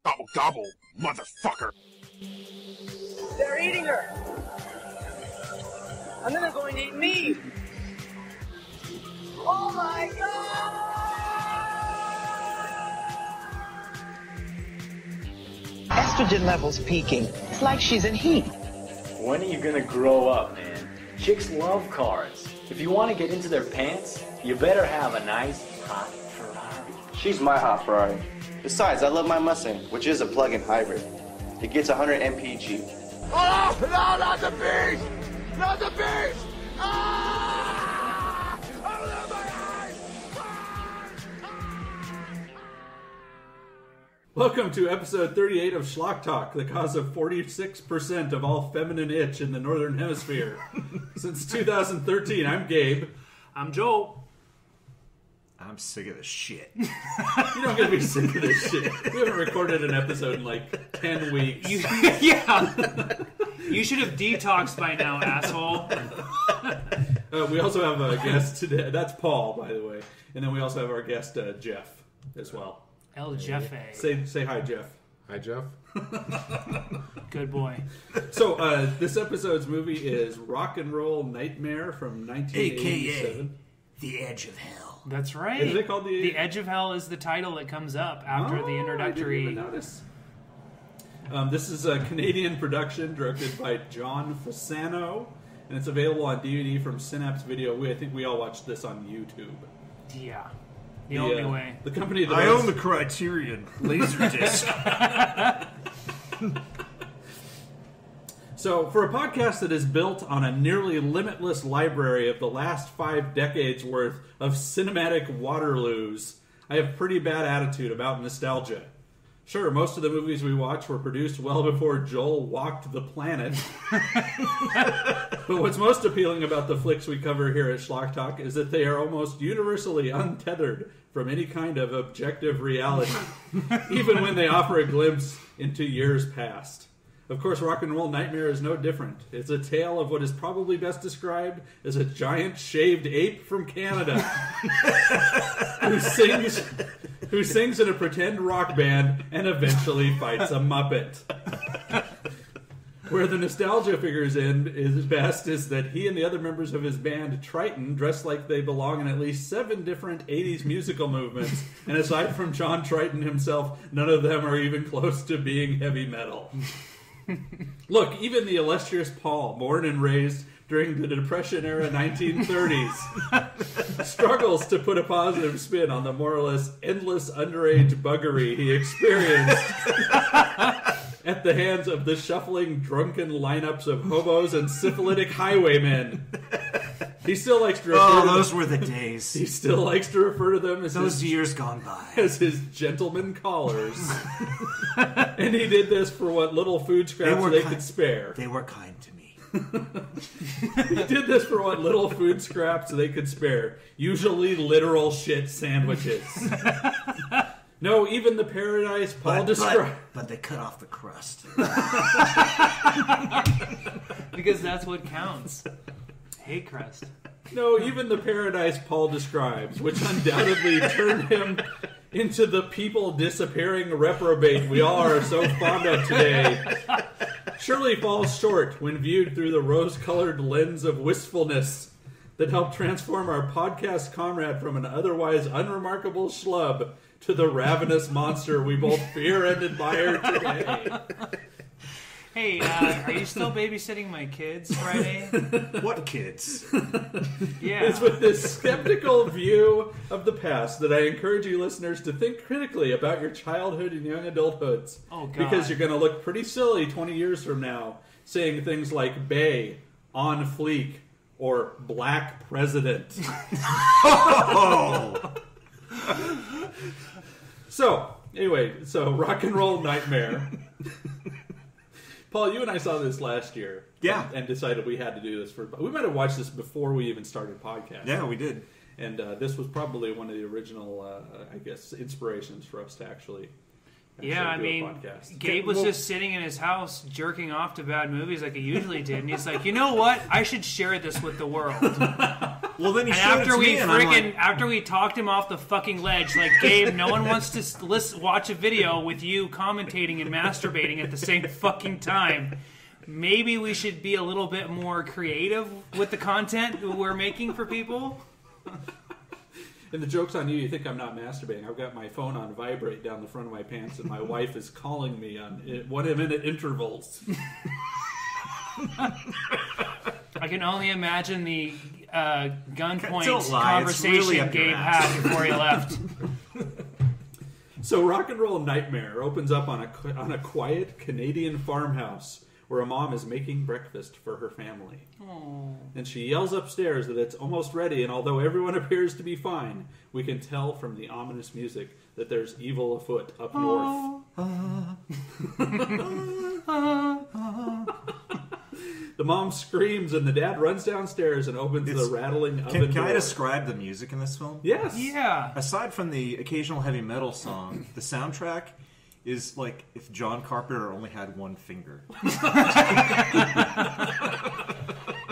Gobble, gobble, motherfucker. They're eating her. And then they're going to eat me. Oh my God! Estrogen levels peaking. It's like she's in heat. When are you gonna grow up, man? Chicks love cars. If you want to get into their pants, you better have a nice, hot Ferrari. She's my hot Ferrari. Besides, I love my Mustang, which is a plug-in hybrid. It gets 100 mpg. Oh, no, not the beast! Not the beast! Ah! Oh, my eyes! Welcome to episode 38 of Schlock Talk, the cause of 46% of all feminine itch in the Northern Hemisphere. Since 2013, I'm Gabe. I'm Joel. I'm sick of this shit. You don't get to be sick of this shit. We haven't recorded an episode in like 10 weeks. Yeah. You should have detoxed by now, asshole. We also have a guest today. That's Paul, by the way. And then we also have our guest, Jeff, as well. El Jefe. Say hi, Jeff. Hi, Jeff. Good boy. So, this episode's movie is Rock and Roll Nightmare from 1987. The Edge of Hell. That's right. Is it called The Edge of Hell is the title that comes up after the introductory. I didn't even notice. This is a Canadian production directed by John Fasano, and it's available on DVD from Synapse Video. I think we all watched this on YouTube. Yeah. The only way. The company that I own the Criterion Laserdisc. So, for a podcast that is built on a nearly limitless library of the last 5 decades worth of cinematic Waterloos, I have pretty bad attitude about nostalgia. Sure, most of the movies we watch were produced well before Joel walked the planet. But what's most appealing about the flicks we cover here at Schlock Talk is that they are almost universally untethered from any kind of objective reality, even when they offer a glimpse into years past. Of course, Rock and Roll Nightmare is no different. It's a tale of what is probably best described as a giant shaved ape from Canada who sings in a pretend rock band and eventually fights a Muppet. Where the nostalgia figures in is best is that he and the other members of his band, Triton, dress like they belong in at least 7 different 80s musical movements, and aside from John Triton himself, none of them are even close to being heavy metal. Look, even the illustrious Paul, born and raised during the Depression-era 1930s, struggles to put a positive spin on the more or less endless underage buggery he experienced at the hands of the shuffling, drunken lineups of hobos and syphilitic highwaymen. He still likes to refer to those them, were the days. He still likes to refer to them as Those years gone by. as his gentleman callers. And he did this for what little food scraps they could spare. They were kind to me. He did this for what little food scraps they could spare. Usually literal shit sandwiches. No, even the paradise Paul described. But they cut off the crust. Because that's what counts. Hate crust. No, even the paradise Paul describes, which undoubtedly turned him into the people disappearing reprobate we all are so fond of today, surely falls short when viewed through the rose-colored lens of wistfulness that helped transform our podcast comrade from an otherwise unremarkable schlub to the ravenous monster we both fear and admire today. Hey, are you still babysitting my kids Friday? What kids? Yeah. It's with this skeptical view of the past that I encourage you listeners to think critically about your childhood and young adulthoods. Oh, God. Because you're going to look pretty silly 20 years from now saying things like Bay, On Fleek, or Black President. Oh! So, anyway, Rock and Roll Nightmare. Paul, you and I saw this last year. Yeah. And decided we had to do this we might have watched this before we even started podcasting. Yeah, we did. And this was probably one of the original, I guess, inspirations for us to actually Yeah, I do a mean, podcast. Gabe was just sitting in his house jerking off to bad movies like he usually did, and he's like, you know what? I should share this with the world. Well, then he And showed it after to we me, and I'm like, after we talked him off the fucking ledge, like, Gabe, no one wants to watch a video with you commentating and masturbating at the same fucking time. Maybe we should be a little bit more creative with the content we're making for people. And the joke's on you. You think I'm not masturbating. I've got my phone on vibrate down the front of my pants, and my wife is calling me on 1 minute intervals. I can only imagine the gunpoint Don't lie, it's conversation really up your Gabe ass. had before he left. So Rock and Roll Nightmare opens up on a quiet Canadian farmhouse where a mom is making breakfast for her family. Aww. And she yells upstairs that it's almost ready, and although everyone appears to be fine, we can tell from the ominous music that there's evil afoot up north. The mom screams, and the dad runs downstairs and opens the rattling oven can door. I describe the music in this film? Yes. Yeah. Aside from the occasional heavy metal song, the soundtrack is like if John Carpenter only had one finger.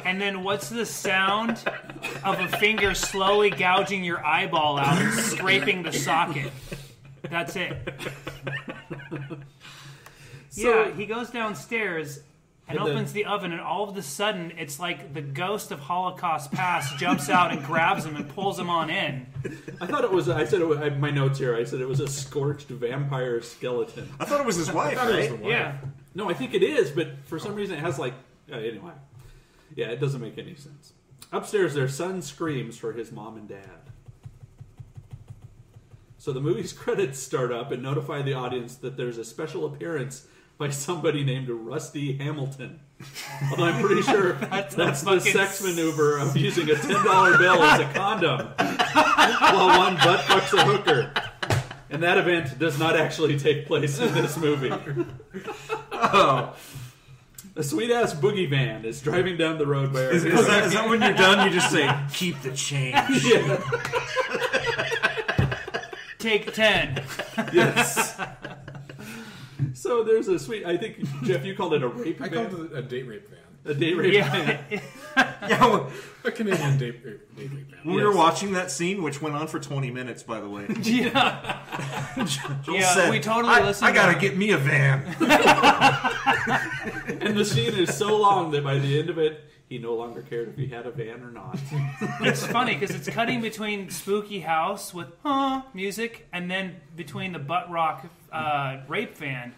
And then what's the sound of a finger slowly gouging your eyeball out and scraping the socket? That's it. Yeah, he goes downstairs and opens the oven, and all of a sudden, it's like the ghost of Holocaust past jumps out and grabs him and pulls him on in. I thought it was. I said it was, I have my notes here. I said it was a scorched vampire skeleton. I thought it was his wife, right? Yeah. No, I think it is, but for some reason it has like anyway. Yeah, it doesn't make any sense. Upstairs, their son screams for his mom and dad. So the movie's credits start up and notify the audience that there's a special appearance by somebody named Rusty Hamilton. Although I'm pretty sure that's the sex maneuver of using a $10 bill as a condom while one butt fucks a hooker. And that event does not actually take place in this movie. Oh. A sweet-ass boogie van is driving down the road by our Is that when you're done, you just say, keep the change? Yeah. Take 10. Yes. So there's a sweet... I think, Jeff, you called it a rape van? I called it a date rape van. A date rape van. Yeah, well, A Canadian date rape van. we were watching that scene, which went on for 20 minutes, by the way. Yeah. Joel Yeah, said, we totally listened I gotta to- get me a van. And the scene is so long that by the end of it, he no longer cared if he had a van or not. It's funny because it's cutting between spooky house with music and then between the butt rock rape van.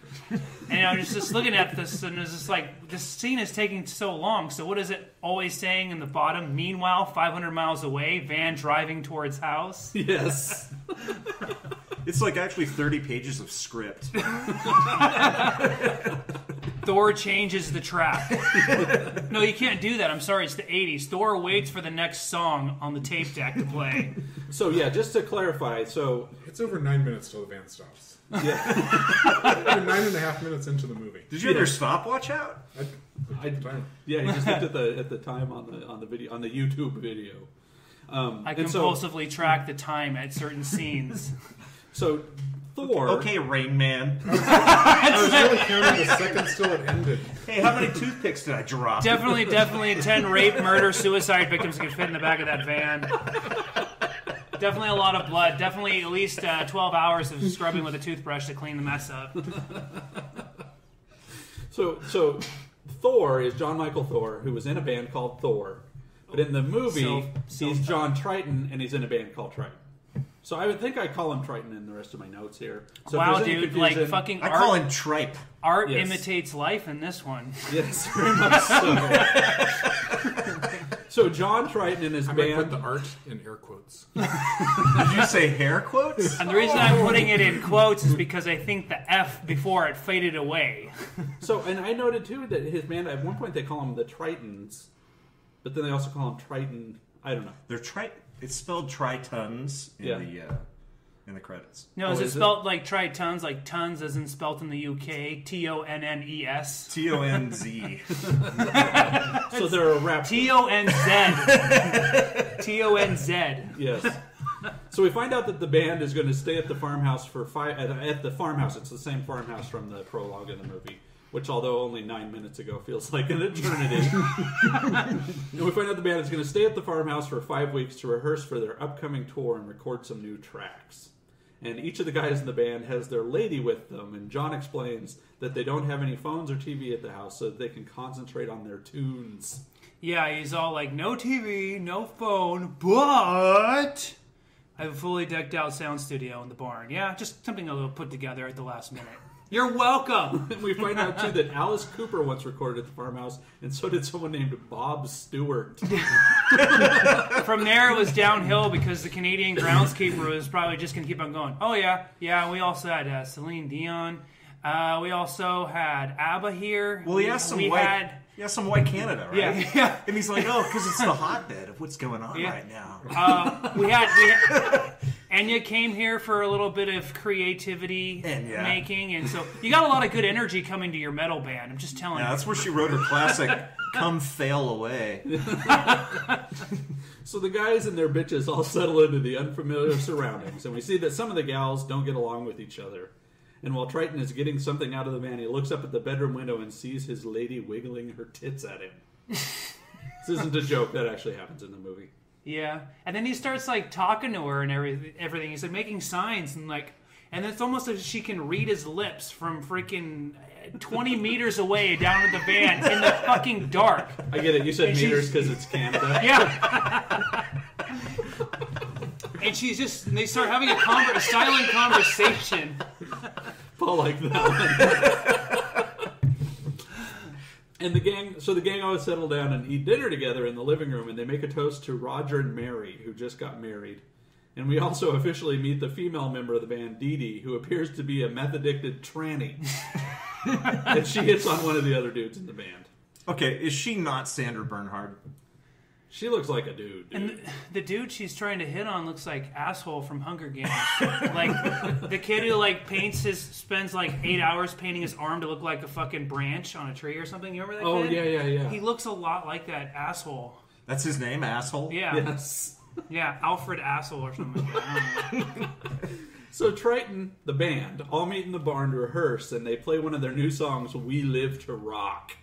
And I was just looking at this and it's just like, this scene is taking so long. So what is it always saying in the bottom? Meanwhile, 500 miles away, van driving towards house. Yes. It's like actually 30 pages of script. Thor changes the track. No, you can't do that. I'm sorry, it's the 80s. Thor waits for the next song on the tape deck to play. So, yeah, just to clarify, so... It's over 9 minutes till the van stops. Yeah. We're 9.5 minutes into the movie. Did you have your stopwatch out? Yeah, he just looked at the time on the video, on the YouTube video. I and so- compulsively track the time at certain scenes. So, Thor... Okay, Rain Man. I was really counting the seconds till it ended. Hey, how many toothpicks did I drop? Definitely 10 rape, murder, suicide victims can fit in the back of that van. Definitely a lot of blood. Definitely at least 12 hours of scrubbing with a toothbrush to clean the mess up. So Thor is John Michael Thor, who was in a band called Thor. But in the movie, he's John Triton, and he's in a band called Triton. So I would think I call him Triton in the rest of my notes here. So if Wow, there's any dude, like confusion- fucking I art. call him Tripe. Art Yes. imitates life in this one. Yes, very much so. So John Triton and his I might band... put the art in air quotes. Did you say hair quotes? And the reason I'm putting it in quotes is because I think the F before it faded away. So, and I noted too that his band, at one point they call him the Tritons, but then they also call him Triton. I don't know. They're It's spelled tritons in the credits. No, Oh, is it is it? spelled like tritons, like tons as in spelt in the UK? TONNES? T-O-N-Z. So they're a rap. TONZ. TONZ. Yes. So we find out that the band is going to stay at the farmhouse for at the farmhouse. It's the same farmhouse from the prologue in the movie which, although only 9 minutes ago, feels like an eternity. And we find out the band is going to stay at the farmhouse for 5 weeks to rehearse for their upcoming tour and record some new tracks. And each of the guys in the band has their lady with them, and John explains that they don't have any phones or TV at the house so that they can concentrate on their tunes. Yeah, he's all like, no TV, no phone, but I have a fully decked out sound studio in the barn. Yeah, just something a little put together at the last minute. You're welcome. And we find out, too, that Alice Cooper once recorded at the farmhouse, and so did someone named Bob Stewart. From there, it was downhill because the Canadian groundskeeper was probably just going to keep on going. Oh, yeah, we also had Celine Dion. We also had ABBA here. Well, he has some white Canada, right? Yeah. And he's like, oh, because it's the hotbed of what's going on right now. We had Enya came here for a little bit of creativity making, and so you got a lot of good energy coming to your metal band. I'm just telling you. That's where she wrote her classic "Come Fail Away." So the guys and their bitches all settle into the unfamiliar surroundings, and we see that some of the gals don't get along with each other. And while Triton is getting something out of the van, he looks up at the bedroom window and sees his lady wiggling her tits at him. This isn't a joke. That actually happens in the movie. Yeah. And then he starts, like, talking to her and everything. He's, like, making signs and, like... And it's almost as if she can read his lips from freaking 20 meters away down in the van in the fucking dark. I get it. You said meters because it's Canada. Yeah. And she's just... And they start having a silent conversation. Paul like that one. And the gang always settle down and eat dinner together in the living room, and they make a toast to Roger and Mary, who just got married. And we also officially meet the female member of the band, Dee Dee, who appears to be a meth-addicted tranny. And she hits on one of the other dudes in the band. Okay, is she not Sandra Bernhard? She looks like a dude. And the dude she's trying to hit on looks like asshole from Hunger Games. Like the kid who like spends like 8 hours painting his arm to look like a fucking branch on a tree or something. You remember that kid? Oh yeah. He looks a lot like that asshole. That's his name, asshole? Yeah. Yes. Yeah, Alfred Asshole or something. I don't know. So Triton, the band, all meet in the barn to rehearse, and they play one of their new songs, We Live to Rock.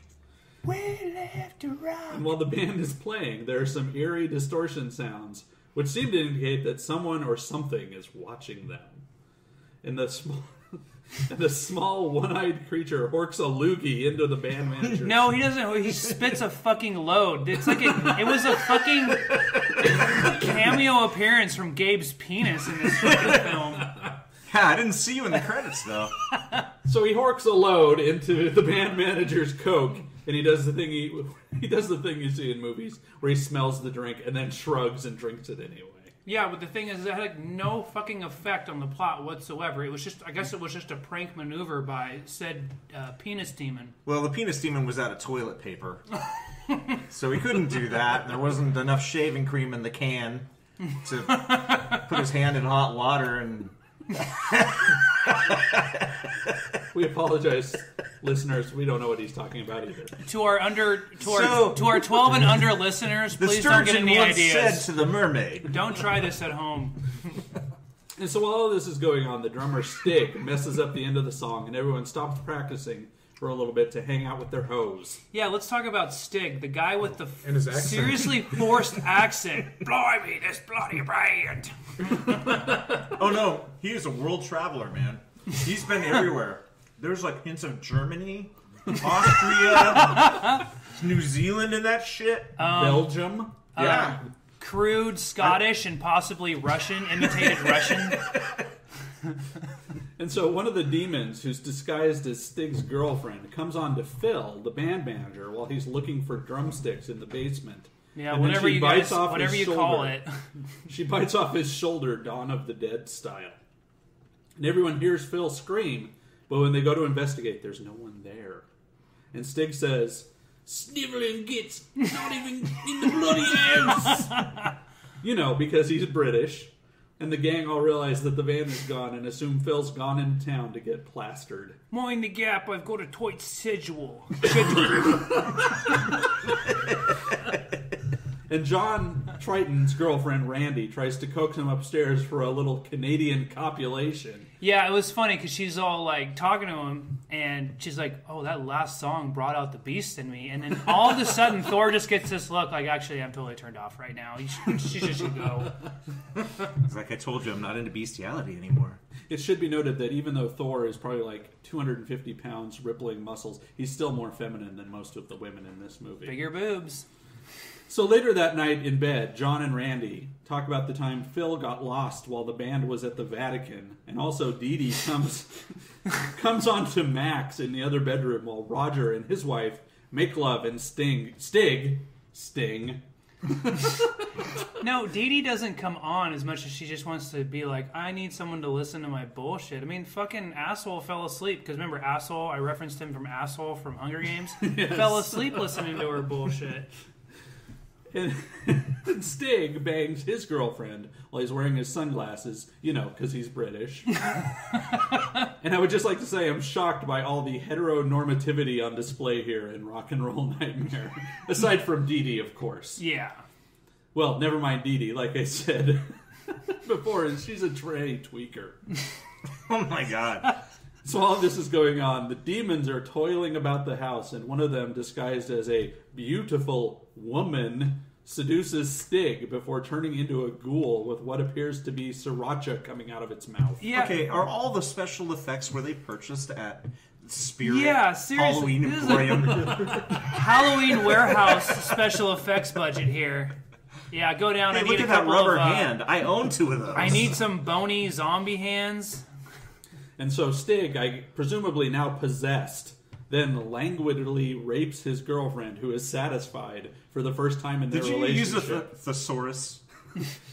We live to rock. And while the band is playing, there are some eerie distortion sounds, which seem to indicate that someone or something is watching them. And the small one-eyed creature horks a loogie into the band manager. No, he doesn't. He spits a fucking load. It's like it was a fucking cameo appearance from Gabe's penis in this fucking film. Yeah, I didn't see you in the credits, though. So he horks a load into the band manager's Coke, and he does the thing he does the thing you see in movies where he smells the drink and then shrugs and drinks it anyway. Yeah, but the thing is, it had like no fucking effect on the plot whatsoever. It was just, I guess it was just a prank maneuver by said penis demon. Well, the penis demon was out of toilet paper, so he couldn't do that. There wasn't enough shaving cream in the can to put his hand in hot water and... We apologize, listeners. We don't know what he's talking about either. To our 12 and under listeners, please don't get any ideas. Said to the mermaid, "Don't try this at home." And so while all this is going on, the drummer Stig messes up the end of the song, and everyone stops practicing for a little bit to hang out with their hoes. Yeah, let's talk about Stig, the guy with the And his accent. seriously forced accent. Blimey, this bloody band. oh no, he is a world traveler, man. He's been everywhere. There's like hints of Germany, Austria, New Zealand and that shit. Belgium. Yeah. Crude Scottish and possibly Russian, imitated Russian. And so one of the demons, who's disguised as Stig's girlfriend, comes on to Phil, the band manager, while he's looking for drumsticks in the basement. Yeah, And whatever she you bites guys, off whatever his you call shoulder. it. She bites off his shoulder, Dawn of the Dead style. And everyone hears Phil scream, but when they go to investigate, there's no one there. And Stig says, "Sniveling gits, not even in the bloody house." You know, because he's British. And the gang all realize that the van is gone and assume Phil's gone into town to get plastered. Mind the gap, I've got a tight schedule. And John Triton's girlfriend, Randy, tries to coax him upstairs for a little Canadian copulation. Yeah, it was funny because she's all like talking to him, And she's like, oh, that last song brought out the beast in me. And then all of a sudden, Thor just gets this look like, actually, I'm totally turned off right now. She just should go. It's like I told you, I'm not into bestiality anymore. It should be noted that even though Thor is probably like 250 pounds, rippling muscles, he's still more feminine than most of the women in this movie. Bigger boobs. So later that night in bed, John and Randy talk about the time Phil got lost while the band was at the Vatican. And also Dee Dee comes on to Max in the other bedroom while Roger and his wife make love and Sting. No, Dee Dee doesn't come on as much as she just wants to be like, I need someone to listen to my bullshit. I mean, fucking Asshole fell asleep. Because remember, Asshole, I referenced him from Asshole from Hunger Games. Yes. Fell asleep listening to her bullshit. And Stig bangs his girlfriend while he's wearing his sunglasses, because he's British. And I would just like to say I'm shocked by all the heteronormativity on display here in Rock and Roll Nightmare. Aside from Dee Dee, of course. Yeah. Well, never mind Dee Dee, like I said before, she's a tray tweaker. Oh my god. So all of this is going on. The demons are toiling about the house, and one of them, disguised as a beautiful woman, seduces Stig before turning into a ghoul with what appears to be sriracha coming out of its mouth. Yeah. Okay, are all the special effects were they purchased at Spirit? Yeah, seriously. Halloween Emporium? Halloween warehouse special effects budget here. Yeah, go down. Hey, I need look a at that couple rubber of, hand. I own 2 of those. I need some bony zombie hands. And so Stig, presumably now possessed, then languidly rapes his girlfriend, who is satisfied for the first time in their relationship. Did you use a thesaurus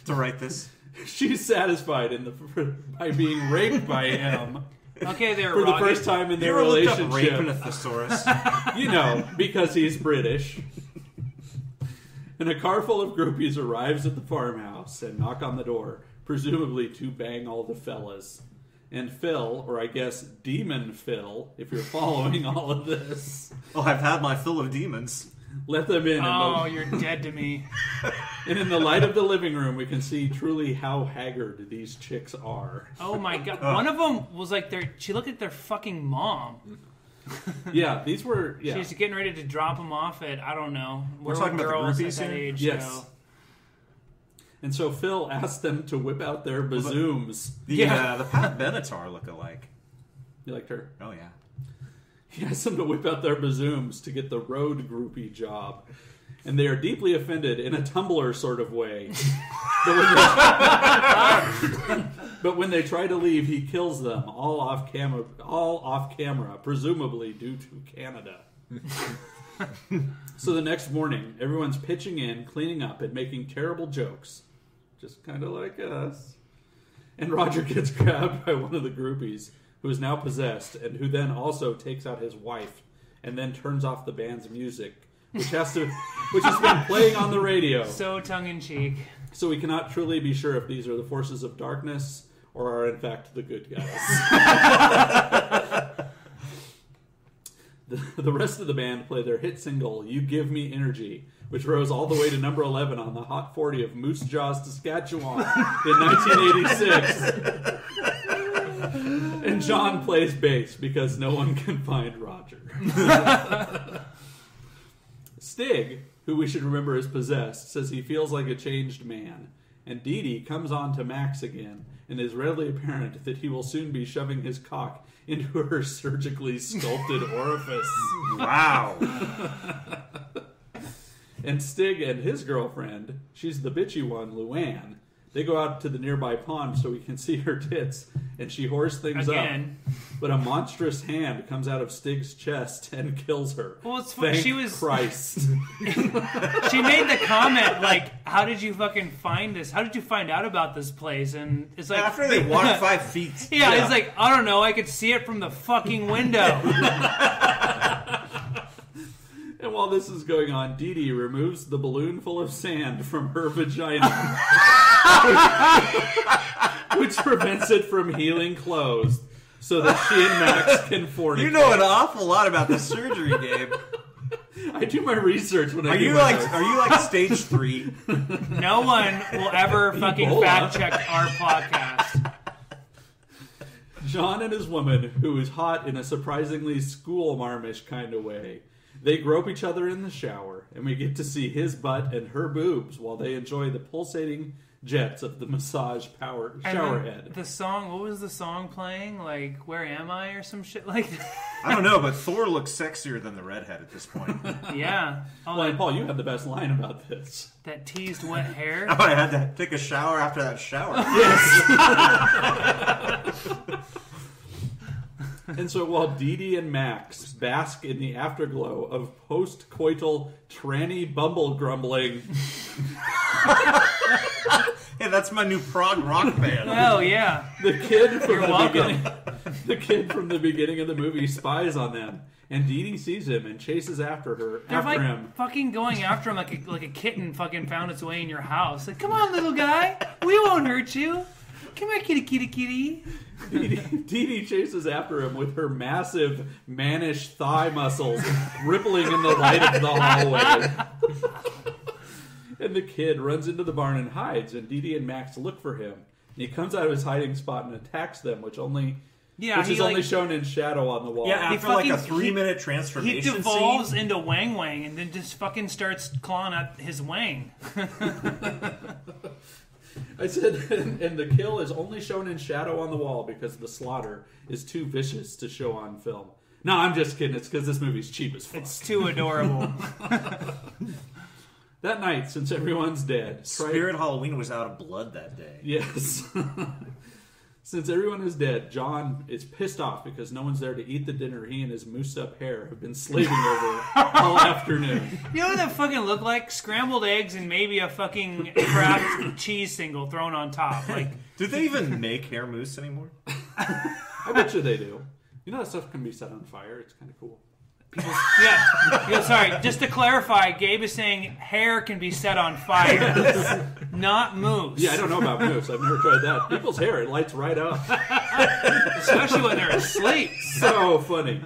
to write this? She's satisfied by being raped by him. Okay, there, for the first time in their relationship. Looked up rape in a thesaurus? Because he's British. And a car full of groupies arrives at the farmhouse and knock on the door, presumably to bang all the fellas. And Phil, or I guess Demon Phil, if you're following all of this. Oh, I've had my fill of demons. Let them in. Oh, you're dead to me. And in the light of the living room, we can see truly how haggard these chicks are. Oh my god. One of them was like she looked at their fucking mom. Yeah, these were... Yeah. She's getting ready to drop them off at, I don't know. We're talking about the groupies at that here? age Yes. go. And so Phil asked them to whip out their bazooms. The Pat Benatar look-alike. You liked her? Oh, yeah. He asked them to whip out their bazooms to get the road groupie job. And they are deeply offended in a Tumblr sort of way. But when they try to leave, he kills them all off camera, presumably due to Canada. So the next morning, everyone's pitching in, cleaning up, and making terrible jokes. Just kind of like us. And Roger gets grabbed by one of the groupies, who is now possessed, and who then also takes out his wife, and then turns off the band's music, which has been playing on the radio. So tongue-in-cheek. So we cannot truly be sure if these are the forces of darkness, or are in fact the good guys. The rest of the band play their hit single, You Give Me Energy, which rose all the way to number 11 on the Hot 40 of Moose Jaw, Saskatchewan in 1986. And John plays bass because no one can find Roger. Stig, who we should remember is possessed, says he feels like a changed man. And Dee Dee comes on to Max again, and it is readily apparent that he will soon be shoving his cock into her surgically sculpted orifice. Wow. And Stig and his girlfriend, she's the bitchy one, Luann, they go out to the nearby pond so we can see her tits, and she whores things Again. up. But a monstrous hand comes out of Stig's chest and kills her. Well, it's Thank she was Christ. She made the comment like, "How did you fucking find this? How did you find out about this place?" And it's like after they walked 5 feet. Yeah, it's like I don't know. I could see it from the fucking window. And while this is going on, Dee Dee removes the balloon full of sand from her vagina, which prevents it from healing closed, so that she and Max can fornicate. You know an awful lot about the surgery game. I do my research when I Are you like stage 3? No one will ever fucking Ebola. fact check our podcast. John and his woman, who is hot in a surprisingly school-marmish kind of way, they grope each other in the shower, and we get to see his butt and her boobs while they enjoy the pulsating jets of the massage shower head. The song, what was the song playing? Like, Where Am I or some shit like that? I don't know, but Thor looks sexier than the redhead at this point. Yeah. Well, and Paul, you had the best line about this. That teased wet hair. Oh, I had to take a shower after that shower. Yes. And so while Dee Dee and Max bask in the afterglow of post-coital tranny bumble grumbling... Hey, that's my new prog rock band. Oh, yeah. The kid from the beginning of the movie spies on them, and Dee Dee sees him and chases after her. They're like fucking going after him like a kitten fucking found its way in your house. Like, come on, little guy, we won't hurt you. Come here, kitty, kitty, kitty. Dee Dee chases after him with her massive mannish thigh muscles rippling in the light of the hallway. And the kid runs into the barn and hides, and Dee Dee and Max look for him. And he comes out of his hiding spot and attacks them, which is only shown in shadow on the wall. Yeah, after like a 3-minute transformation he devolves scene. into Wang Wang and then just fucking starts clawing at his wang. I said, and the kill is only shown in shadow on the wall because the slaughter is too vicious to show on film. No, I'm just kidding. It's because this movie's cheap as fuck. It's too adorable. That night, since everyone's dead... Spirit Halloween was out of blood that day. Yes. Since everyone is dead, John is pissed off because no one's there to eat the dinner he and his moosed-up hair have been slaving over all afternoon. You know what that fucking look like? Scrambled eggs and maybe a fucking Kraft cheese single thrown on top. Like, do they even make hair mousse anymore? I bet you they do. You know that stuff can be set on fire. It's kind of cool. Sorry, just to clarify, Gabe is saying hair can be set on fire, not mousse. Yeah, I don't know about mousse. I've never tried that. People's hair, it lights right up. Especially when they're asleep. So funny.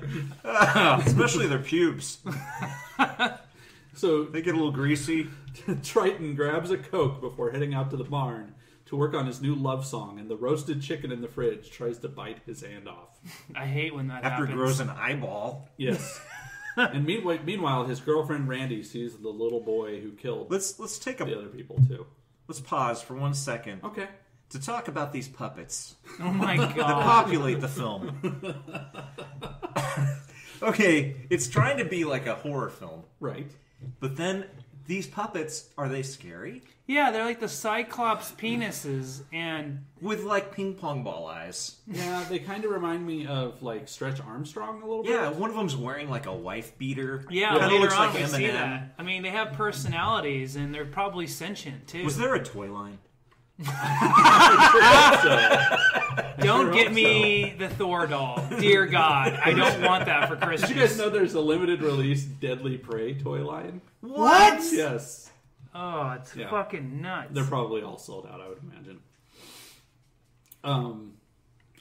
Especially their pubes. So they get a little greasy. Triton grabs a Coke before heading out to the barn to work on his new love song, and the roasted chicken in the fridge tries to bite his hand off. I hate when that happens. After it grows an eyeball. Yes. And meanwhile, his girlfriend Randy sees the little boy who killed let's take the other people too. Let's pause for 1 second. Okay. To talk about these puppets. Oh my god. That populate the film. Okay, it's trying to be like a horror film. Right. But then these puppets, are they scary? Yeah, they're like the Cyclops penises and... with like ping pong ball eyes. Yeah, they kind of remind me of like Stretch Armstrong a little bit. Yeah, one of them's wearing like a wife beater. Yeah, Kinda later looks on like we see Eminem. that. I mean, they have personalities and they're probably sentient too. Was there a toy line? Don't get me the Thor doll. Dear God, I don't want that for Christmas. Did you guys know there's a limited release Deadly Prey toy line? What? Yes. Oh, it's fucking nuts. They're probably all sold out, I would imagine.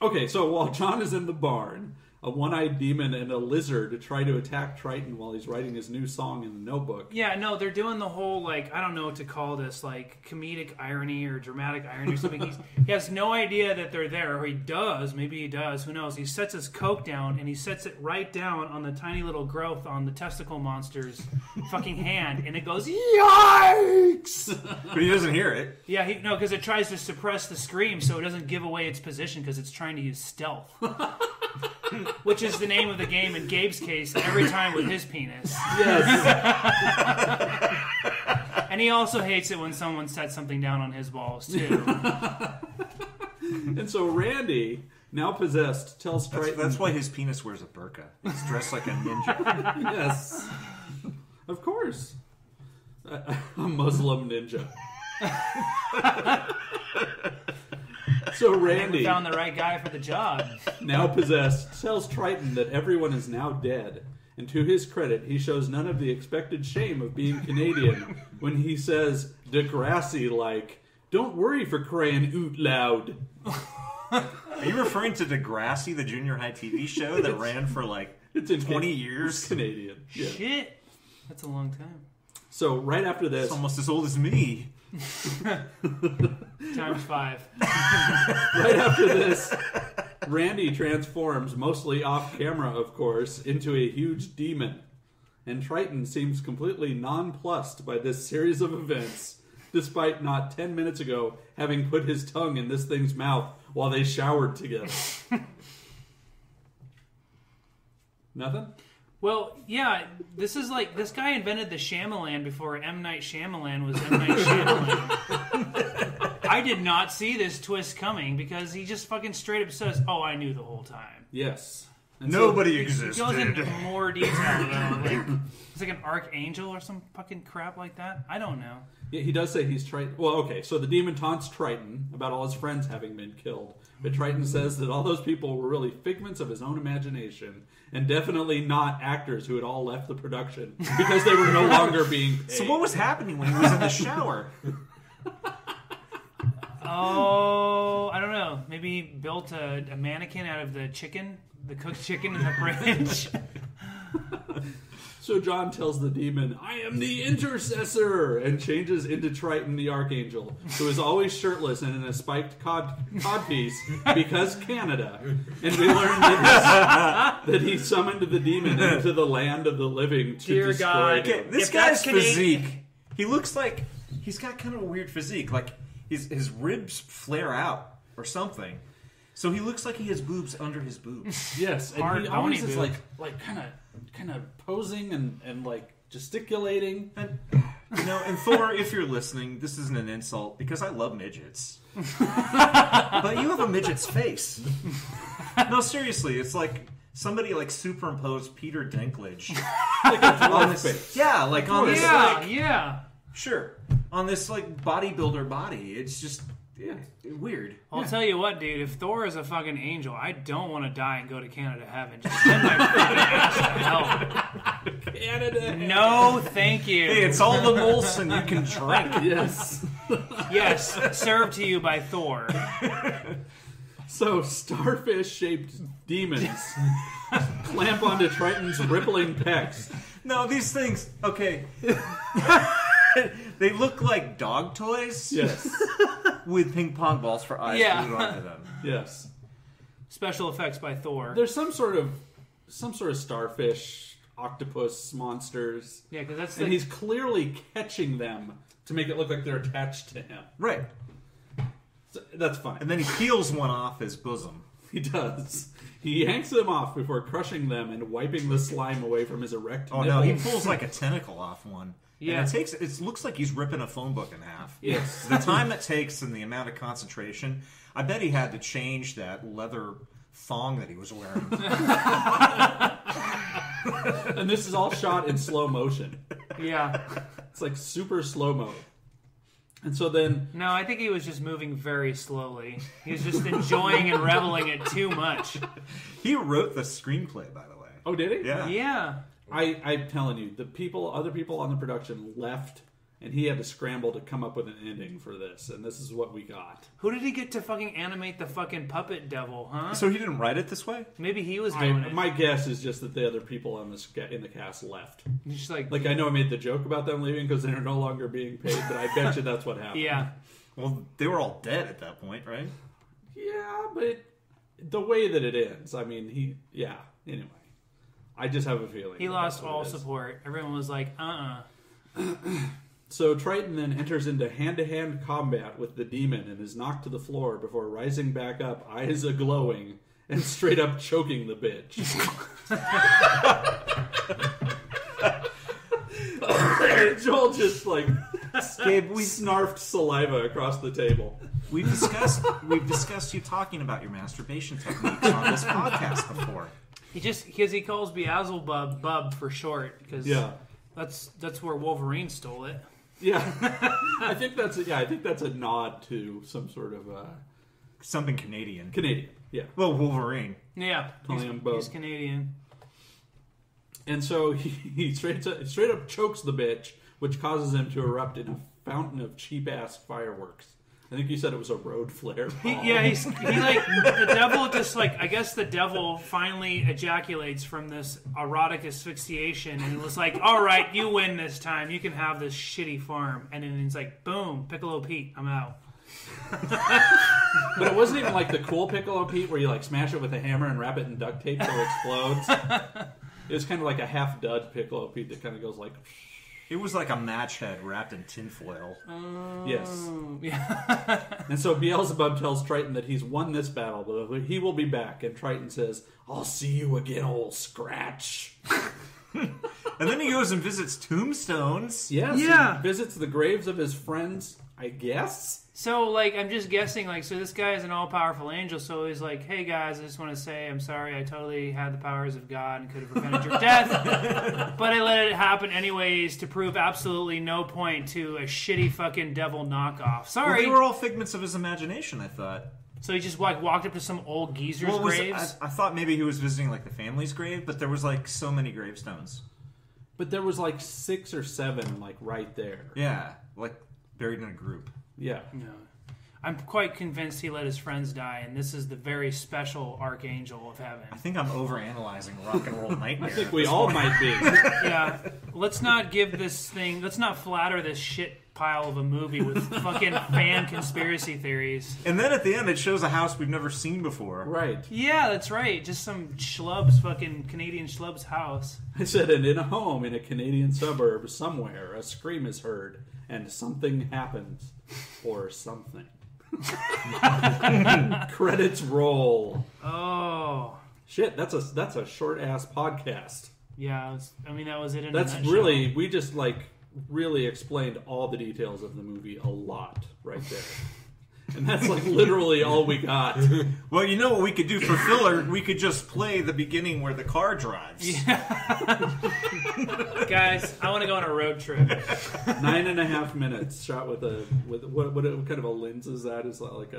Okay, so while John is in the barn, a one-eyed demon and a lizard try to attack Triton while he's writing his new song in the notebook. Yeah, no, they're doing the whole, like, I don't know what to call this, like, comedic irony or dramatic irony or something. He has no idea that they're there, or he does, maybe he does, who knows. He sets his coke down, and he sets it right down on the tiny little growth on the testicle monster's fucking hand, and it goes, yikes! But he doesn't hear it. Yeah, because it tries to suppress the scream so it doesn't give away its position because it's trying to use stealth. Which is the name of the game in Gabe's case every time with his penis. Yes. And he also hates it when someone sets something down on his balls, too. And so Randy, now possessed, tells Triton... That's why his penis wears a burqa. He's dressed like a ninja. Yes. Of course. A Muslim ninja. So Randy, found the right guy for the job. Now possessed, tells Triton that everyone is now dead. And to his credit, he shows none of the expected shame of being Canadian when he says Degrassi like, "Don't worry for crying out loud." Are you referring to Degrassi, the junior high TV show that ran for like 20 years? It's Canadian. Yeah. Shit. That's a long time. So right after this... It's almost as old as me. Times 5. Right after this, Randy transforms, mostly off camera, of course, into a huge demon. And Triton seems completely nonplussed by this series of events, despite not 10 minutes ago having put his tongue in this thing's mouth while they showered together. Nothing? Well, yeah, this is like, this guy invented the Shyamalan before M. Night Shyamalan was M. Night Shyamalan. I did not see this twist coming because he just fucking straight up says, "Oh, I knew the whole time." Yes. And Nobody He existed. goes into more detail though. Like, it's like an archangel or some fucking crap like that. I don't know. Yeah, he does say he's Triton. Well, okay, so the demon taunts Triton about all his friends having been killed. But Triton says that all those people were really figments of his own imagination and definitely not actors who had all left the production because they were no longer being paid. So what was happening when he was in the shower? Oh, I don't know. Maybe he built a mannequin out of the chicken, the cooked chicken in the fridge. So John tells the demon, "I am the intercessor," and changes into Triton the Archangel, who is always shirtless and in a spiked codpiece because Canada. And we learn that he summoned the demon into the land of the living to Dear destroy God. him. This If guy's that's Canadian- physique. He looks like he's got kind of a weird physique. Like his ribs flare out or something. So he looks like he has boobs under his boobs. Yes, and Hard he always bony is boob. like kind of posing and like gesticulating. And and Thor, if you're listening, this isn't an insult because I love midgets. But you have a midget's face. No, seriously, it's like somebody like superimposed Peter Dinklage on this. face. Yeah, like on this. Yeah, Like, yeah. sure, on this like bodybuilder body. It's just weird. I'll tell you what, dude. If Thor is a fucking angel, I don't want to die and go to Canada heaven. Just send my fucking ass to hell. Canada. No, thank you. Hey, it's all the Molson you can drink. Yes. Yes, served to you by Thor. So starfish-shaped demons clamp onto Triton's rippling pecs. No, these things. Okay. They look like dog toys Yes. with ping pong balls for eyes Yeah. glued onto them. Yes. Special effects by Thor. There's some sort of starfish, octopus monsters. Yeah, because that's And the... he's clearly catching them to make it look like they're attached to him. Right. So that's fine. And then he peels one off his bosom. He does. He yanks them off before crushing them and wiping the slime away from his erect Oh nipple. no, he pulls like a tentacle off one. Yeah. And it looks like he's ripping a phone book in half. Yes. The time it takes and the amount of concentration, I bet he had to change that leather thong that he was wearing. And this is all shot in slow motion. Yeah. It's like super slow-mo. And so then... No, I think he was just moving very slowly. He was just enjoying and reveling it too much. He wrote the screenplay, by the way. Oh, did he? Yeah. Yeah. I'm telling you, other people on the production left, and he had to scramble to come up with an ending for this, and this is what we got. Who did he get to fucking animate the fucking puppet devil, huh? So he didn't write it this way? Maybe he was doing it. My guess is just that the other people in the cast left. He's just like Like, I know I made the joke about them leaving because they're no longer being paid, but I bet you that's what happened. yeah. Well, they were all dead at that point, right? Yeah, but the way that it ends, I mean, anyway. I just have a feeling. He that lost that's what all it is. support. Everyone was like, So Triton then enters into hand-to-hand combat with the demon and is knocked to the floor before rising back up, eyes a-glowing, and straight up choking the bitch. Joel just like Gabe, snarfed saliva across the table. we've discussed you talking about your masturbation techniques on this podcast before. because he calls Beelzebub Bub for short. Because Yeah. that's where Wolverine stole it. Yeah. I think that's a nod to some sort of Something Canadian. Canadian. Yeah. Well, Wolverine. Yeah, Calling him Bub. he's Canadian. And so he straight up chokes the bitch, which causes him to erupt in a fountain of cheap-ass fireworks. I think you said it was a road flare. He like the devil just like I guess the devil finally ejaculates from this erotic asphyxiation and was like, all right, you win this time. You can have this shitty farm. And then it's like, boom, Piccolo Pete, I'm out. But it wasn't even like the cool Piccolo Pete where you like smash it with a hammer and wrap it in duct tape till it explodes. It was kind of like a half-dud Piccolo Pete that kind of goes like... It was like a match head wrapped in tinfoil. Yes. Yeah. And so Beelzebub tells Triton that he's won this battle, but he will be back. And Triton says, I'll see you again, old Scratch. And then he goes and visits tombstones. Yes, Yeah. he visits the graves of his friends, I guess. So, like, I'm just guessing, like, so this guy is an all-powerful angel, so he's like, hey, guys, I just want to say I'm sorry. I totally had the powers of God and could have prevented your death, but I let it happen anyways to prove absolutely no point to a shitty fucking devil knockoff. Sorry. Well, they were all figments of his imagination, I thought. So he just, like, walked up to some old geezer's graves? I thought maybe he was visiting, like, the family's grave, but there was, like, so many gravestones. But there was like 6 or 7, like, right there. Yeah, like, buried in a group. Yeah. No. I'm quite convinced he let his friends die, and this is the very special Archangel of Heaven. I think I'm overanalyzing Rock and Roll Nightmare. I think we all might be. Yeah. Let's not let's not flatter this shit pile of a movie with fucking fan conspiracy theories. And then at the end, it shows a house we've never seen before. Right. Yeah, that's right. Just some schlub's fucking Canadian schlub's house. I said, and in a home in a Canadian suburb somewhere, a scream is heard, and something happens. Or something. Credits roll. Oh. Shit, that's a short-ass podcast. Yeah, that was it in That's a nutshell. really, we just, like, really explained all the details of the movie a lot right there. And that's, like, literally all we got. Well, you know what we could do for filler? We could just play the beginning where the car drives. Yeah. Guys, I want to go on a road trip. 9.5 minutes shot with what kind of a lens is that? Is that like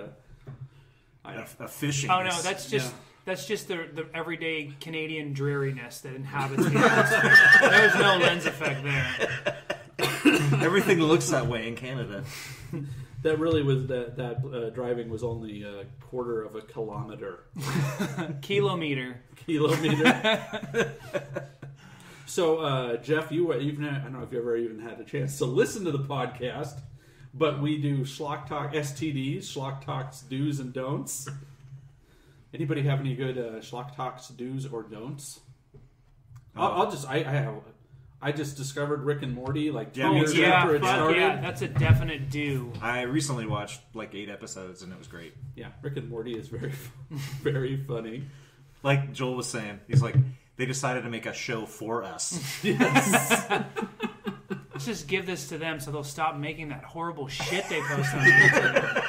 A fishing. Oh no, that's just the everyday Canadian dreariness that inhabits the atmosphere. There's no lens effect there. Everything looks that way in Canada. That really was that driving was only a quarter of a kilometer. Kilometer. So, Jeff, I don't know if you ever even had a chance to listen to the podcast, but we do Schlock Talk STDs, Schlock Talks do's and don'ts. Anybody have any good Schlock Talks do's or don'ts? I just discovered Rick and Morty like 2 years after it started. Yeah, that's a definite do. I recently watched like 8 episodes and it was great. Yeah, Rick and Morty is very, very funny. Like Joel was saying, he's like, they decided to make a show for us. Yes. Let's just give this to them so they'll stop making that horrible shit they post on YouTube.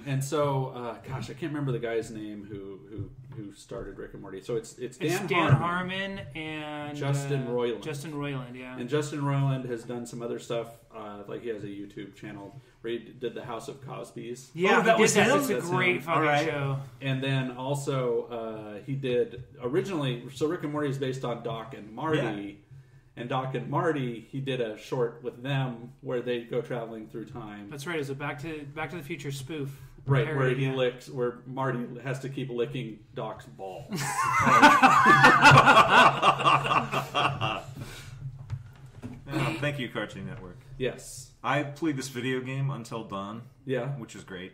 And so, gosh, I can't remember the guy's name who started Rick and Morty. So it's Dan Harmon and Justin Roiland. Justin Roiland, yeah. And Justin Roiland has done some other stuff. Like he has a YouTube channel where he did the House of Cosby's. Yeah, that was him? It's a great fucking show. And then also he did originally. So Rick and Morty is based on Doc and Marty. Yeah. And Doc and Marty, he did a short with them where they go traveling through time. That's right. It's a Back to the Future spoof. Right, parody, where Marty has to keep licking Doc's balls. Thank you, Cartoon Network. Yes. I played this video game Until Dawn. Yeah. Which is great.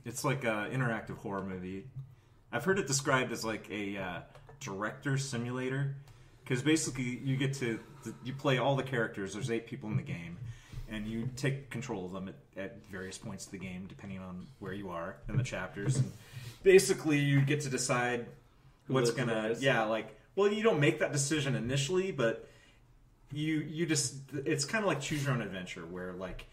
It's like an interactive horror movie. I've heard it described as like a director simulator. Because basically you get to you play all the characters. There's 8 people in the game. And you take control of them at various points of the game, depending on where you are in the chapters. And basically, you get to decide what's gonna. Yeah, like, well, you don't make that decision initially, but you just. It's kind of like choose your own adventure, where like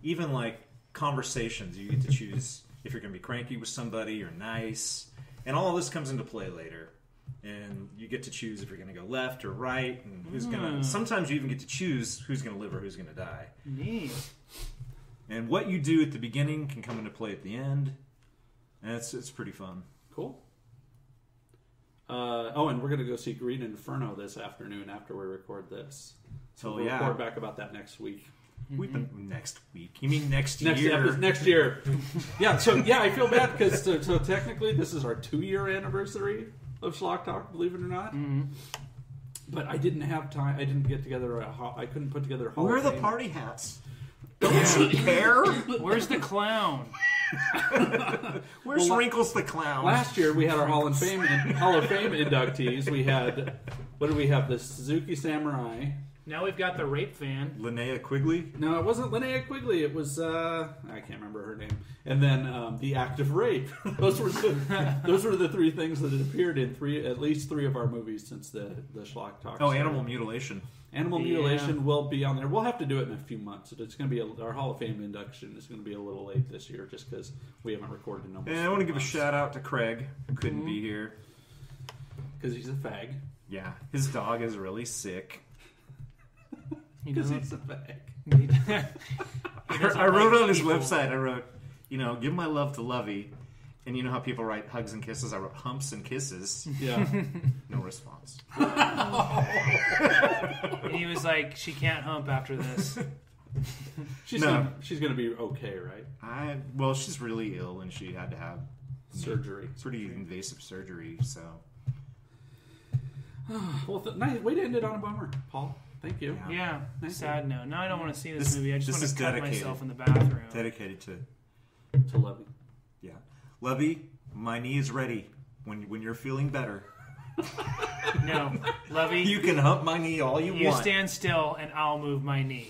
even like conversations, you get to choose if you're gonna be cranky with somebody or nice, and all of this comes into play later. And you get to choose if you're going to go left or right, and who's going to. Sometimes you even get to choose who's going to live or who's going to die. Neat. And what you do at the beginning can come into play at the end, and it's pretty fun. Cool. And we're going to go see Green Inferno this afternoon after we record this. So we'll report back about that next week. We've been next week. You mean next year? Next year. Yeah. So I feel bad because so technically this is our 2-year anniversary of Schlock Talk, believe it or not. Mm-hmm. But I didn't have time. I didn't get together. I couldn't put together a Hall Where of are the Fame. party hats? Don't you care? Where's the clown? Where's Wrinkles the clown? Last year we had our Hall of Fame inductees. We had, what did we have? The Suzuki Samurai. Now we've got the rape fan. Linnea Quigley? No, it wasn't Linnea Quigley. It was I can't remember her name. And then the act of rape. those were the three things that had appeared in at least three of our movies since the Schlock Talk. Oh, animal mutilation. Animal mutilation will be on there. We'll have to do it in a few months. It's going to be our Hall of Fame induction is going to be a little late this year, just because we haven't recorded in almost. And I want to give a shout out to Craig, who couldn't be here because he's a fag. Yeah, his dog is really sick. Because he's a fag. I wrote on his website. I wrote, give my love to Lovey. And you know how people write hugs and kisses? I wrote humps and kisses. Yeah. No response. And he was like, she can't hump after this. She's going to be okay, right? Well, she's really ill and she had to have surgery. Pretty invasive surgery, so. Well, nice way to end it on a bummer, Paul. Thank you. Yeah. Nice. Sad note. Now I don't want to see this movie. I just want to cut dedicated. myself in the bathroom. Dedicated to Lovey. Yeah. Lovey, my knee is ready when you're feeling better. No. Lovey. You can hump my knee all you want. You stand still and I'll move my knee.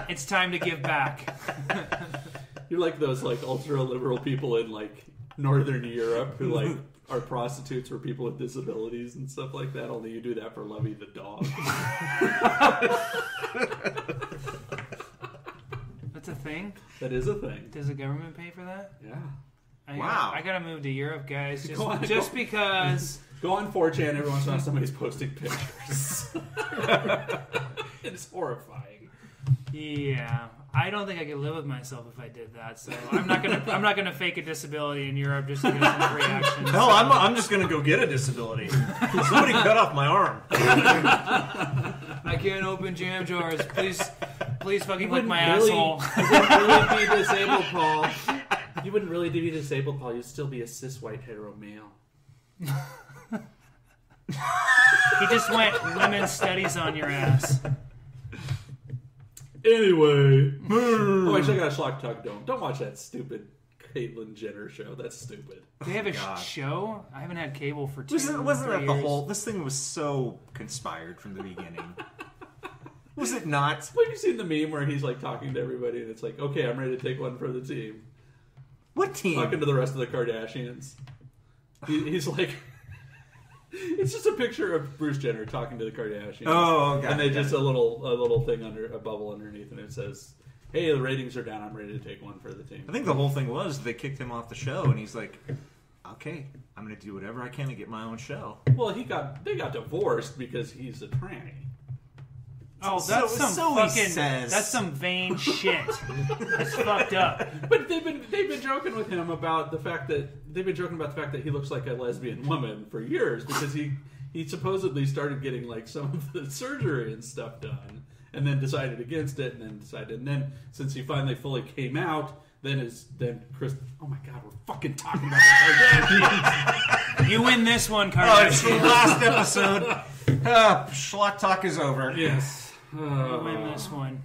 It's time to give back. You're like those ultra liberal people in Northern Europe who are prostitutes for people with disabilities and stuff like that. Only you do that for Lovey the dog. That's a thing? That is a thing. Does the government pay for that? Yeah. I gotta move to Europe, guys. Just because. Go on 4chan every once in a while somebody's posting pictures. It's horrifying. Yeah. I don't think I could live with myself if I did that. So I'm not gonna fake a disability in Europe just to get some reactions. Hell, I'm just gonna go get a disability. Somebody cut off my arm. I can't open jam jars. Please fucking lick my asshole. You wouldn't really be disabled, Paul. You wouldn't really be disabled, Paul. You'd still be a cis white hetero male. He just went women's studies on your ass. Anyway. Oh, actually, I got a Schlock Talk Dome. Don't watch that stupid Caitlyn Jenner show. That's stupid. They have a show? I haven't had cable for 2 years. Wasn't that the whole... This thing was so conspired from the beginning. Was it not? Have you seen the meme where he's talking to everybody and it's like, okay, I'm ready to take one for the team? What team? Talking to the rest of the Kardashians. He's like... It's just a picture of Bruce Jenner talking to the Kardashians. Oh, okay. And they just a little thing a bubble underneath, and it says, "Hey, the ratings are down. I'm ready to take one for the team." I think the whole thing was they kicked him off the show, and he's like, "Okay, I'm going to do whatever I can to get my own show." Well, they got divorced because he's a tranny. Oh, that's that's some vain shit. It's fucked up. But they've been joking with him about the fact that he looks like a lesbian woman for years because he supposedly started getting some of the surgery and stuff done, and then decided against it, and then since he finally fully came out, then Chris. Oh my God, we're fucking talking about the Kardashians. You win this one, Kardashians. Oh, it's the last episode. Schlock Talk is over. Yes. You win this one.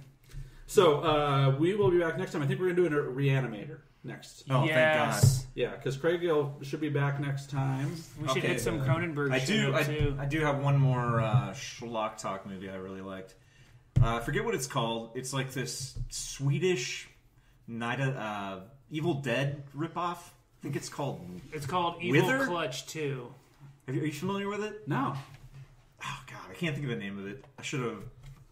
So we will be back next time. I think we're going to do a Reanimator next. Oh, yes. Thank God. Yeah, because Craig should be back next time. We should hit some Cronenberg too. I do have one more Schlock Talk movie I really liked. I forget what it's called. It's like this Swedish Evil Dead ripoff. I think it's called... It's called Evil Wither? Clutch 2. Are you familiar with it? No. Oh, God. I can't think of the name of it. I should have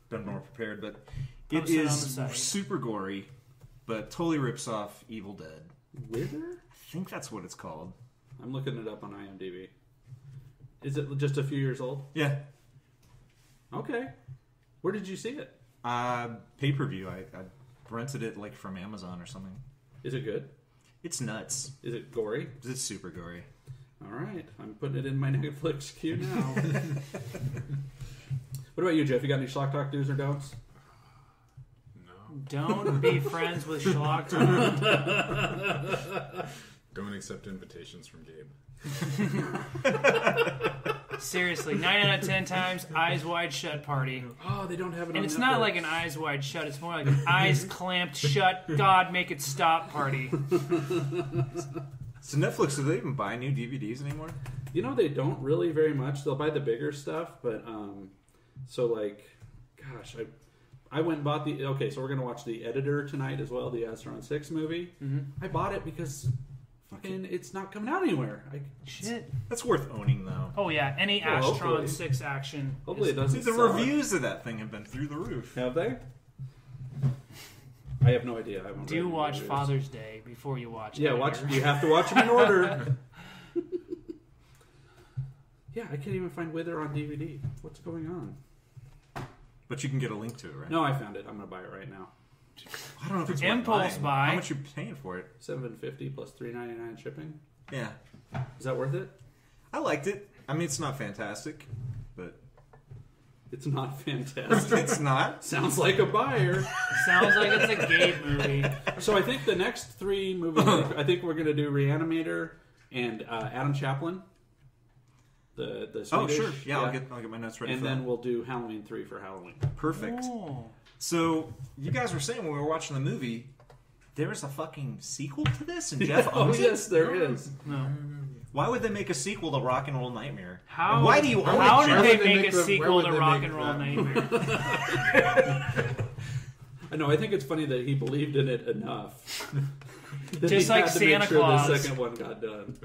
been more prepared, but it is super gory, but totally rips off Evil Dead. Wither? I think that's what it's called. I'm looking it up on IMDb. Is it just a few years old? Yeah. Okay. Where did you see it? Pay-per-view. I rented it from Amazon or something. Is it good? It's nuts. Is it gory? It's super gory. All right. I'm putting it in my Netflix queue now. What about you, Jeff? You got any Schlock Talk do's or don'ts? No. Don't be friends with Schlock Talk. Don't accept invitations from Gabe. Seriously, 9 out of 10 times, eyes wide shut party. Oh, they don't have it on And it's Netflix. not like an eyes wide shut, it's more like an eyes clamped shut, God make it stop party. So Netflix, do they even buy new DVDs anymore? You know, they don't really very much. They'll buy the bigger stuff, but so like, gosh, I went and bought the. Okay, so we're gonna watch The Editor tonight as well, the Astron 6 movie. Mm-hmm. I bought it because fucking it's not coming out anywhere. Shit. That's worth owning, though. Oh yeah, any Well, Astron hopefully. 6 action. Hopefully it doesn't. See, the suck. reviews of that thing have been through the roof. Have they? I have no idea. I haven't Do read any watch reviews. Father's Day before you watch. Yeah, Editor. watch. You have to watch them in order. Yeah, I can't even find Wither on DVD. What's going on? But you can get a link to it, right? No, I found it. I'm gonna buy it right now. I don't know if it's Impulse worth buying. buy. How much you paying for it? $7.50 plus $3.99 shipping. Yeah. Is that worth it? I liked it. I mean, it's not fantastic, but It's not fantastic. it's not. Sounds like a buyer. Sounds like it's a Gabe movie. So I think the next three movies, I think we're going to do Reanimator and Adam Chaplin. The Swedish. Oh, sure. Yeah, I'll get my notes ready And for then that. we'll do Halloween 3 for Halloween. Perfect. Oh. So, you guys were saying when we were watching the movie, there is a fucking sequel to this, and Jeff Oh, owns yes, it? there is. No. Why would they make a sequel to Rock and Roll Nightmare? How? And why do you own How it, did Jeff? they Why would they make make a the- sequel why would to they Rock make and Roll that? Nightmare? I know. I think it's funny that he believed in it enough. that Just he like had to Santa make sure Claus. the second one got done.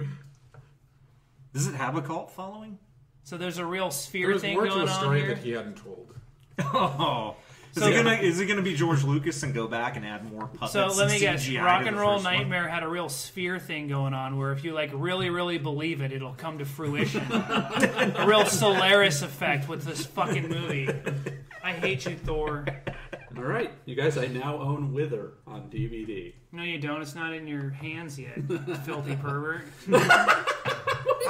Does it have a cult following? So there's a real There sphere was thing more to going the on story here. that he hadn't told. Oh. So- Is it gonna be George Lucas and go back and add more puppets? So let me and guess. CGI Rock to and the Roll first one? Nightmare had a real sphere thing going on, where if you like really, really believe it, it'll come to fruition. A real Solaris effect with this fucking movie. I hate you, Thor. All right, you guys, I now own Wither on DVD. No, you don't. It's not in your hands yet, filthy pervert.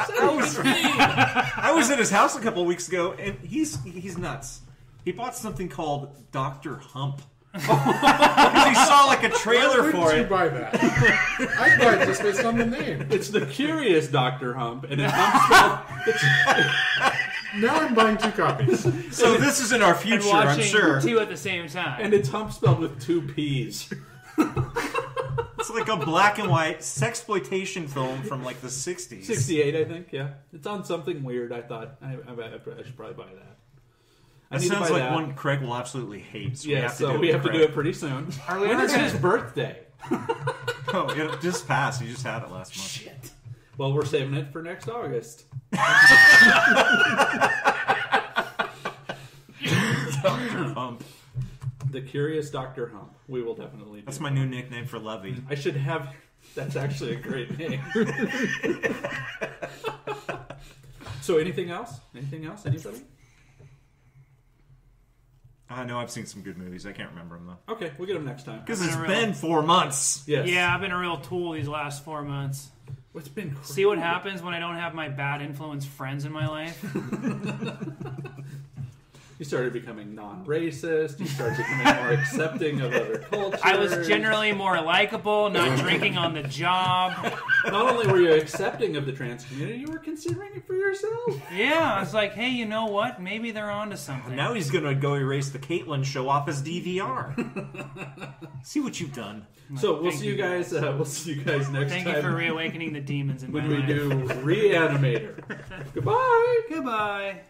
I was at his house a couple weeks ago, and he's nuts. He bought something called Dr. Hump. Because he saw like a trailer Why for wouldn't you it. buy that? I'd buy it just based on the name. It's the Curious Dr. Hump, and it's Hump Now I'm buying 2 copies. So this is in our And future, I'm watching sure. two at the same time. and it's Hump spelled with 2 P's. It's like a black and white sexploitation film from like the 60s. 68, I think. Yeah, it's on something weird. I thought I should probably buy that. I That need to sounds buy like that. one Craig will absolutely hate. So Yeah, so we have to do it pretty soon. When is his birthday? Oh, it just passed. He just had it last month. Shit. Well, we're saving it for next August. Dr. Hump. The Curious Dr. Hump. We will definitely do That's my new nickname for Levy. I should have... That's actually a great name. So anything else? Anything else? Anybody? I know I've seen some good movies. I can't remember them though. Okay, we'll get them next time. Because I've it's been been 4 months. Yes. Yeah, I've been a real tool these last 4 months. It's been crazy. See what happens when I don't have my bad influence friends in my life? You started becoming non-racist. You started becoming more accepting of other cultures. I was generally more likable, not drinking on the job. Not only were you accepting of the trans community, you were considering it for yourself. Yeah, I was like, hey, you know what? Maybe they're onto something. Now he's going to go erase the Caitlyn show off his DVR. See what you've done. So we'll Thank see you you, guys. We'll see you guys next Thank time you for reawakening the demons in my when we life. do Reanimator. Goodbye. Goodbye.